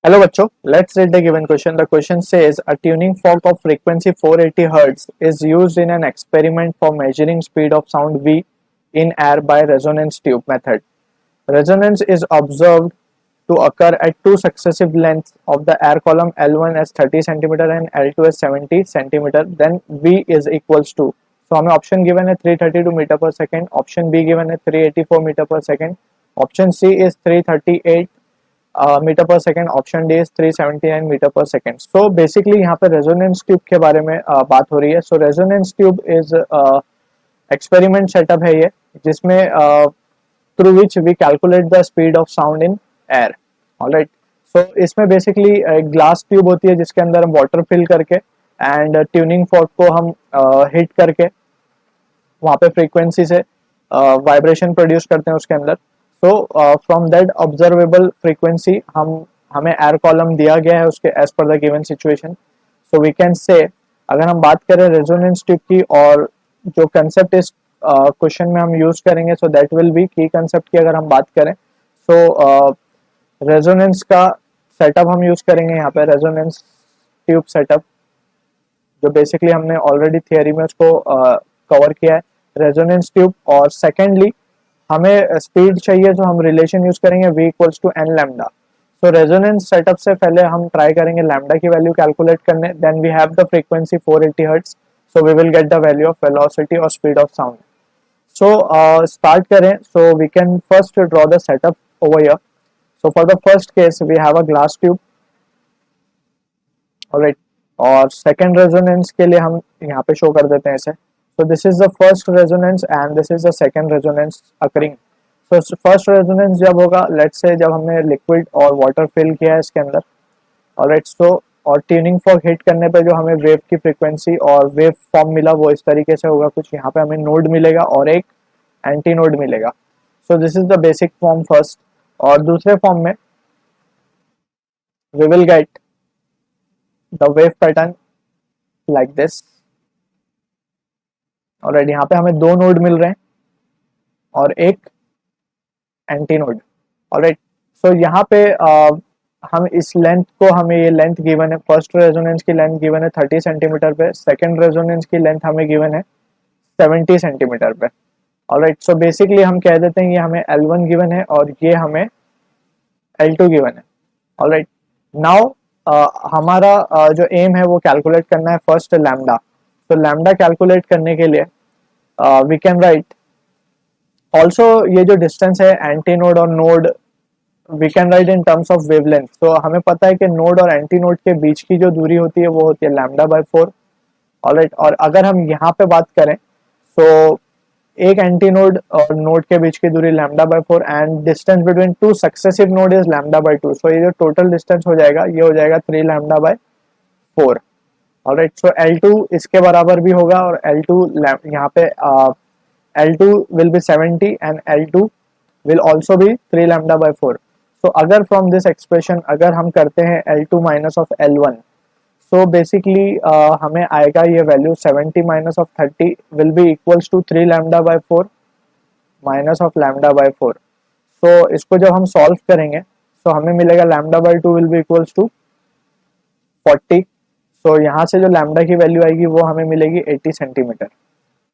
Hello बच्चों, let's read the given question. The question says a tuning fork of frequency 480 Hz is used in an experiment for measuring speed of sound V in air by resonance tube method. Resonance is observed to occur at two successive lengths of the air column L1 as 30 cm and L2 as 70 cm. Then V is equals to. So हमें option given है 332 metre per second, option be given है 384 metre per second, option C is 338 metre per second, option D is 379 metre per second. So basically यहाँ पे resonance tube के बारे में बात हो रही है. So resonance tube is experiment setup है ये, जिसमें through which we calculate the speed of sound in air. Alright, so इसमें बेसिकली एक ग्लास ट्यूब होती है जिसके अंदर हम वाटर फिल करके एंड ट्यूनिंग फोर्क को हम हिट करके वहाँ पे फ्रीक्वेंसी से वाइब्रेशन प्रोड्यूस करते हैं उसके अंदर. So from that observable frequency हमें एयर कॉलम दिया गया है उसके as per the given situation. So we can say, अगर हम बात करें रेजोनेंस ट्यूब की और जो कंसेप्ट इस क्वेश्चन में हम यूज करेंगे, सो दैट विल बी की कंसेप्ट की अगर हम बात करें. सो रेजोनेंस का सेटअप हम यूज करेंगे यहाँ पे, रेजोनेंस ट्यूब सेटअप, जो बेसिकली हमने ऑलरेडी थियरी में उसको कवर किया है, रेजोनेंस ट्यूब. और सेकेंडली हमें स्पीड चाहिए, तो हम रिलेशन यूज करेंगे v equals to n lambda. सो रेजोनेंस सेटअप से पहले हम ट्राई करेंगे लैम्डा की वैल्यू कैलकुलेट करने. Then we have the frequency 480 hertz, so we will get the value of velocity और speed of sound. So start करें. So we can first draw the setup over here. So for the first case we have a glass tube. Alright, और second resonance के लिए हम यहाँ पे show कर देते हैं इसे. So this is the first resonance and this is the second resonance occurring. So first resonance जब होगा, let's say जब हमने liquid और water fill किया है इसके अंदर, alright. So और ट्यूनिंग फॉर्क हिट करने पे जो हमें वेव की फ्रीक्वेंसी और वेव फॉर्म मिला वो इस तरीके से होगा. कुछ यहाँ पे हमें नोड मिलेगा और एक एंटी नोड मिलेगा. So this is the basic form first. और दूसरे फॉर्म में we will get the wave pattern like this. Already यहाँ पे हमें दो नोड मिल रहे हैं और एक एंटी नोड. ऑलराइट, सो यहाँ पे हम इस लेंथ को, हमें ये लेंथ गिवन है, फर्स्ट रेजोनेंस की लेंथ गिवन है 30 सेंटीमीटर पे, सेकंड रेजोनेंस की लेंथ हमें गिवन है 70 सेंटीमीटर पे. ऑलराइट, सो बेसिकली हम कह देते हैं ये हमें L1 गिवन है और ये हमें L2 गिवन है. ऑलराइट, नाउ हमारा जो एम है वो कैलकुलेट करना है फर्स्ट लैम्डा. तो लैम्डा कैलकुलेट करने के लिए वी कैन राइट ऑल्सो ये जो डिस्टेंस है एंटी नोड और node, we can write in terms of wavelength. तो हमें पता है कि नोड और एंटी नोड के बीच की जो दूरी होती है वो होती है लैम्डा बाय 4. ऑलराइट, और अगर हम यहाँ पे बात करें तो एक एंटी नोड और नोड के बीच की दूरी lambda by 4 and distance between two successive node is lambda by 2. सो ये जो टोटल डिस्टेंस हो जाएगा ये हो जाएगा 3 lambda by 4. Alright, so L2 इसके बराबर भी होगा और L2 यहाँ पे L2 will be 70 and L2 will also be 3 lambda by 4. So अगर from this expression अगर हम करते हैं L2 minus of L1, so basically हमें आएगा ये value 70 minus of 30 will be equals to 3 lambda by 4 minus of lambda by 4. So इसको जब हम सॉल्व करेंगे so हमें मिलेगा lambda by 2 will be equals to 40. सो यहाँ से जो लैम्डा की वैल्यू आएगी वो हमें मिलेगी 80 सेंटीमीटर.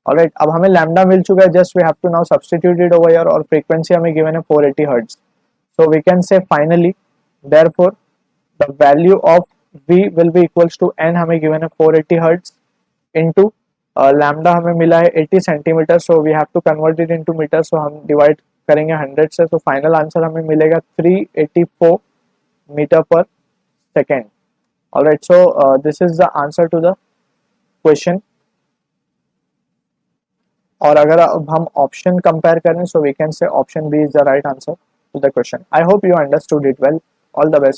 ऑलराइट, अब हमें लैम्डा मिल चुका है, just we have to now substitute it over here. और फ्रीक्वेंसी हमें गिवन है 480 hertz. So we can say finally therefore the value of v will be equals to n, हमें गिवन है 480 हर्ट्ज इनटू लैम्डा हमें मिला है 80 centimetre. So we have to convert it into metre. So हम divide करेंगे 100 से. तो final answer हमें मिलेगा 384 metre per second. Alright, so this is the answer to the question. और अगर अब हम ऑप्शन कंपेयर करें, so we can say option B is the right answer to the question. I hope you understood it well. All the best.